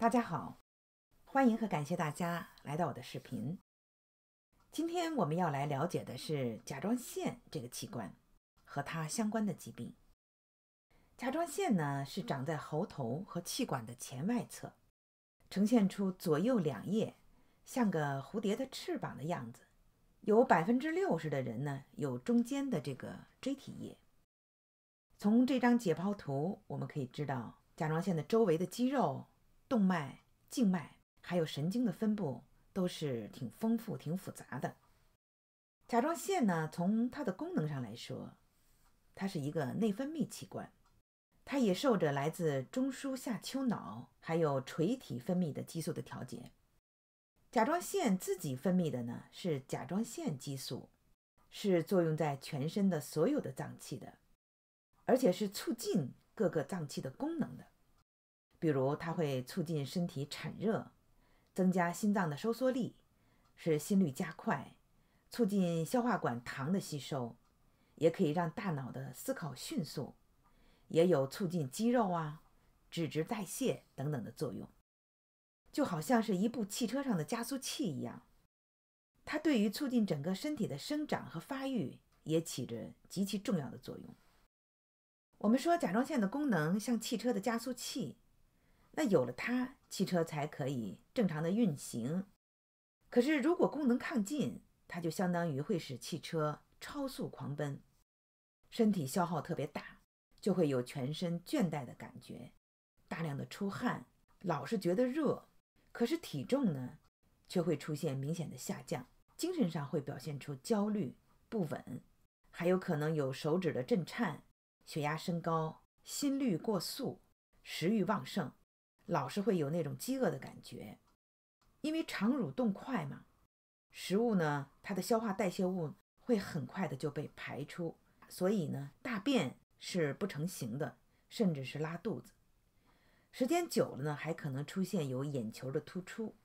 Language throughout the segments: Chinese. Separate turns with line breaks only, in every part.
大家好，欢迎和感谢大家来到我的视频。今天我们要来了解的是甲状腺这个器官和它相关的疾病。甲状腺呢是长在喉头和气管的前外侧，呈现出左右两叶，像个蝴蝶的翅膀的样子。有60%的人呢有中间的这个锥体叶。从这张解剖图我们可以知道，甲状腺的周围的肌肉、动脉、静脉还有神经的分布都是挺丰富、挺复杂的。甲状腺呢，从它的功能上来说，它是一个内分泌器官，它也受着来自中枢下丘脑还有垂体分泌的激素的调节。甲状腺自己分泌的呢是甲状腺激素，是作用在全身的所有的脏器的，而且是促进各个脏器的功能的。比如它会促进身体产热，增加心脏的收缩力，使心率加快，促进消化管糖的吸收，也可以让大脑的思考迅速，也有促进肌肉脂质代谢等等的作用，就好像是一部汽车上的加速器一样。它对于促进整个身体的生长和发育也起着极其重要的作用。我们说甲状腺的功能像汽车的加速器，那有了它，汽车才可以正常的运行。可是如果功能亢进，它就相当于会使汽车超速狂奔，身体消耗特别大，就会有全身倦怠的感觉，大量的出汗，老是觉得热，可是体重呢却会出现明显的下降，精神上会表现出焦虑、不稳，还有可能有手指的震颤，血压升高，心率过速，食欲旺盛，老是会有那种饥饿的感觉。因为肠蠕动快嘛，食物呢它的消化代谢物会很快的就被排出，所以呢大便是不成形的，甚至是拉肚子。时间久了呢还可能出现有眼球的突出。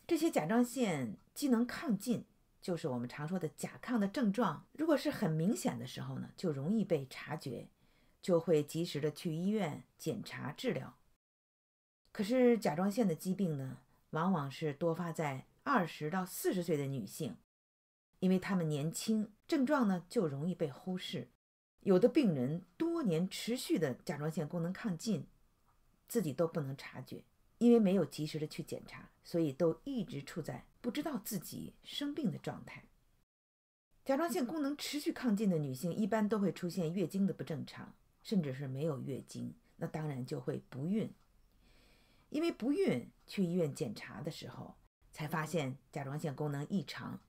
这些甲状腺机能亢进，就是我们常说的甲亢的症状，如果是很明显的时候呢，就容易被察觉，就会及时的去医院检查治疗。可是甲状腺的疾病呢，往往是多发在20到40岁的女性，因为她们年轻，症状呢就容易被忽视。有的病人多年持续的甲状腺功能亢进，自己都不能察觉，因为没有及时的去检查，所以都一直处在不知道自己生病的状态。甲状腺功能持续亢进的女性一般都会出现月经的不正常，甚至是没有月经，那当然就会不孕。因为不孕，去医院检查的时候才发现甲状腺功能异常，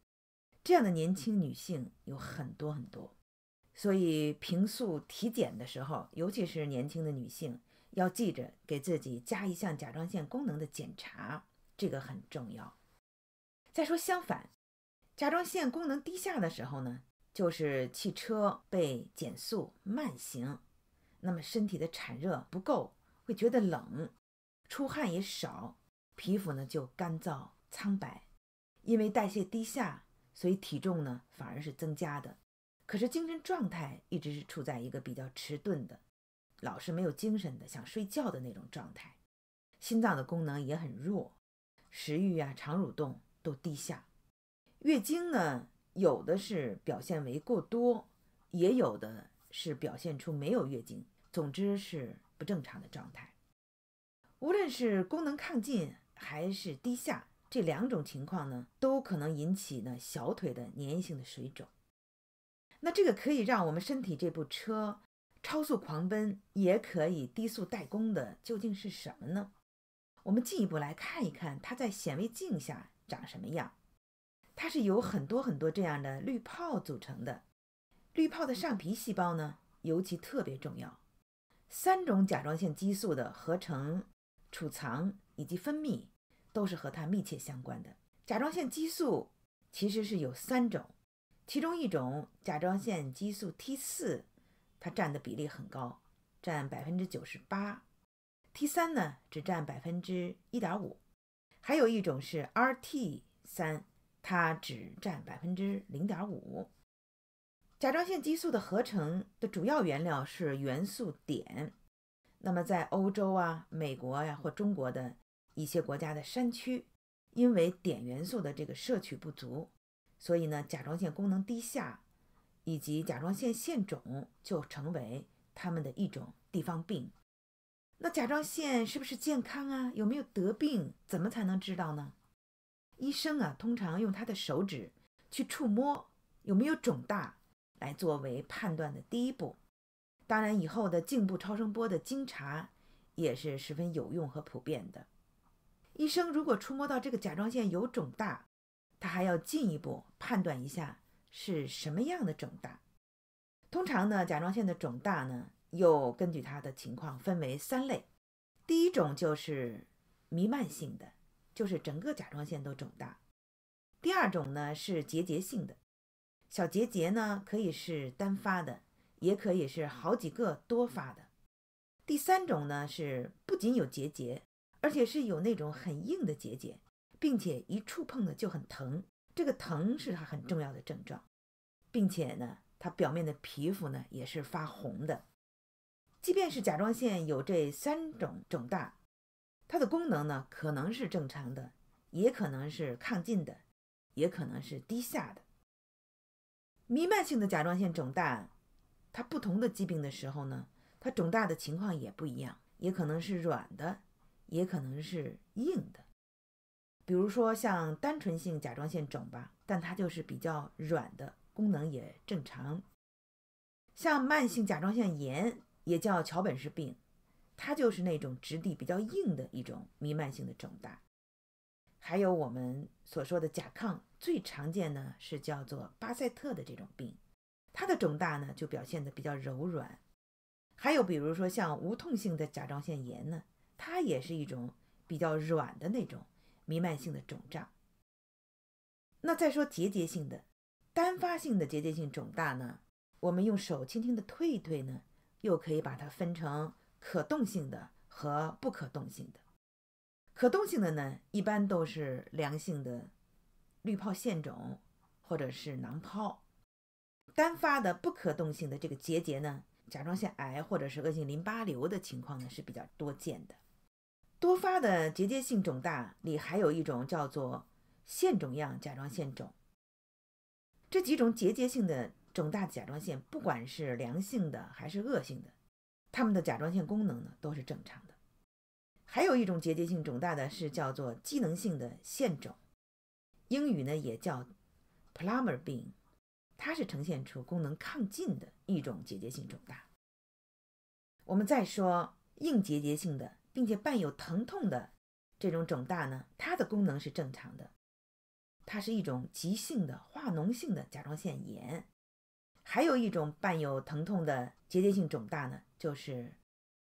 这样的年轻女性有很多很多。所以平素体检的时候，尤其是年轻的女性，要记着给自己加一项甲状腺功能的检查，这个很重要。再说相反，甲状腺功能低下的时候呢，就是汽车被减速慢行，那么身体的产热不够，会觉得冷，出汗也少，皮肤呢就干燥苍白。因为代谢低下，所以体重呢反而是增加的，可是精神状态一直是处在一个比较迟钝的，老是没有精神的，想睡觉的那种状态。心脏的功能也很弱，食欲肠蠕动都低下。月经呢，有的是表现为过多，也有的是表现出没有月经，总之是不正常的状态。无论是功能亢进还是低下，这两种情况呢，都可能引起呢小腿的粘液性的水肿。那这个可以让我们身体这部车超速狂奔，也可以低速怠工的究竟是什么呢？我们进一步来看一看它在显微镜下长什么样。它是由很多很多这样的滤泡组成的。滤泡的上皮细胞呢，尤其特别重要。3种甲状腺激素的合成、储藏以及分泌都是和它密切相关的。甲状腺激素其实是有3种，其中一种甲状腺激素 T4， 它占的比例很高，占 98%。T3 呢只占 1.5%， 还有一种是 RT3， 它只占 0.5%。甲状腺激素的合成的主要原料是元素碘，那么在欧洲美国或中国的一些国家的山区，因为碘元素的这个摄取不足，所以呢，甲状腺功能低下以及甲状腺腺肿就成为他们的一种地方病。那甲状腺是不是健康啊？有没有得病？怎么才能知道呢？医生啊，通常用他的手指去触摸有没有肿大，来作为判断的第一步。当然，以后的颈部超声波的经查也是十分有用和普遍的。医生如果触摸到这个甲状腺有肿大，他还要进一步判断一下是什么样的肿大。通常呢，甲状腺的肿大呢，又根据它的情况分为3类。第一种就是弥漫性的，就是整个甲状腺都肿大。第二种呢是结节性的，小结节呢可以是单发的，也可以是好几个多发的。第三种呢是不仅有结节，而且是有那种很硬的结节，并且一触碰呢就很疼，这个疼是它很重要的症状，并且呢它表面的皮肤呢也是发红的。即便是甲状腺有这3种肿大，它的功能呢可能是正常的，也可能是亢进的，也可能是低下的。弥漫性的甲状腺肿大，它不同的疾病的时候呢，它肿大的情况也不一样，也可能是软的，也可能是硬的。比如说像单纯性甲状腺肿吧，但它就是比较软的，功能也正常。像慢性甲状腺炎也叫桥本氏病，它就是那种质地比较硬的一种弥漫性的肿大。还有我们所说的甲亢，最常见的是叫做巴塞特的这种病，它的肿大呢就表现得比较柔软。还有比如说像无痛性的甲状腺炎呢，它也是一种比较软的那种弥漫性的肿胀。那再说结节性的，单发性的结节性肿大呢，我们用手轻轻的推一推呢，又可以把它分成可动性的和不可动性的。可动性的呢，一般都是良性的滤泡腺肿或者是囊泡。单发的不可动性的这个结节呢，甲状腺癌或者是恶性淋巴瘤的情况呢是比较多见的。多发的结节性肿大里还有一种叫做腺肿样甲状腺肿。这几种结节性的肿大甲状腺，不管是良性的还是恶性的，它们的甲状腺功能呢都是正常的。还有一种结节性肿大的是叫做机能性的腺肿，英语呢也叫 Plummer 病，它是呈现出功能亢进的一种结节性肿大。我们再说硬结节性的并且伴有疼痛的这种肿大呢，它的功能是正常的，它是一种急性的化脓性的甲状腺炎。还有一种伴有疼痛的结节性肿大呢，就是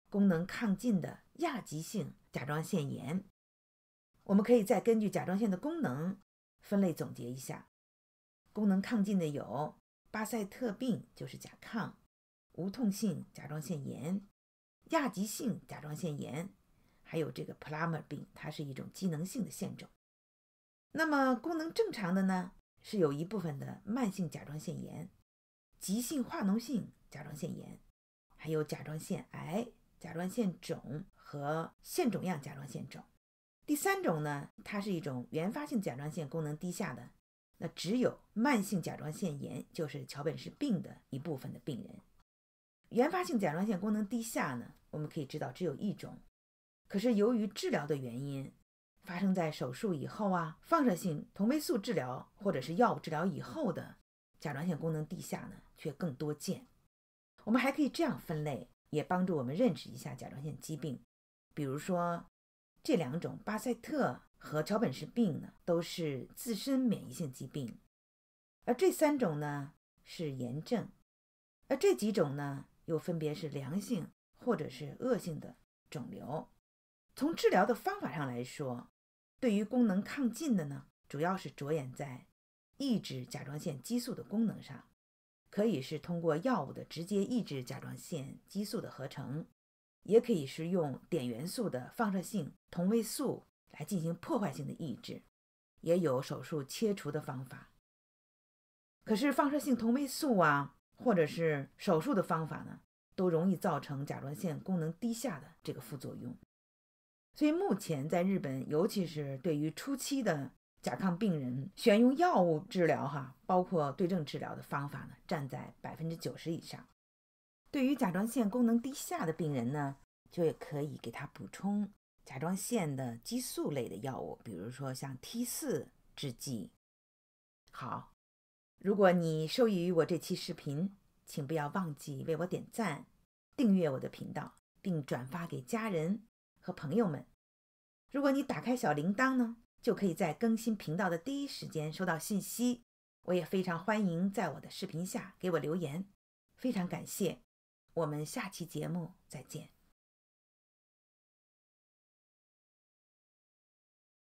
功能亢进的亚急性甲状腺炎。我们可以再根据甲状腺的功能分类总结一下，功能亢进的有巴塞特病，就是甲亢，无痛性甲状腺炎，亚急性甲状腺炎，还有这个 Plummer 病，它是一种机能性的腺肿。那么功能正常的呢，是有一部分的慢性甲状腺炎、急性化脓性甲状腺炎，还有甲状腺癌、甲状腺肿和腺肿样甲状腺肿。第三种呢，它是一种原发性甲状腺功能低下的，那只有慢性甲状腺炎，就是桥本氏病的一部分的病人。原发性甲状腺功能低下呢，我们可以知道只有一种，可是由于治疗的原因，发生在手术以后啊，放射性同位素治疗或者是药物治疗以后的甲状腺功能低下呢，却更多见。我们还可以这样分类，也帮助我们认识一下甲状腺疾病。比如说这2种巴塞特和桥本氏病呢，都是自身免疫性疾病，而这3种呢是炎症，而这几种呢又分别是良性或者是恶性的肿瘤。从治疗的方法上来说，对于功能亢进的呢，主要是着眼在抑制甲状腺激素的功能上，可以是通过药物的直接抑制甲状腺激素的合成，也可以是用碘元素的放射性同位素来进行破坏性的抑制，也有手术切除的方法。可是放射性同位素啊，或者是手术的方法呢，都容易造成甲状腺功能低下的这个副作用。所以目前在日本，尤其是对于初期的甲亢病人，选用药物治疗包括对症治疗的方法呢，占在90%以上。对于甲状腺功能低下的病人呢，就也可以给他补充甲状腺的激素类的药物，比如说像 T4 制剂。好，如果你受益于我这期视频，请不要忘记为我点赞、订阅我的频道，并转发给家人和朋友们。如果你打开小铃铛呢，就可以在更新频道的第一时间收到信息。我也非常欢迎在我的视频下给我留言，非常感谢。我们下期节目再见。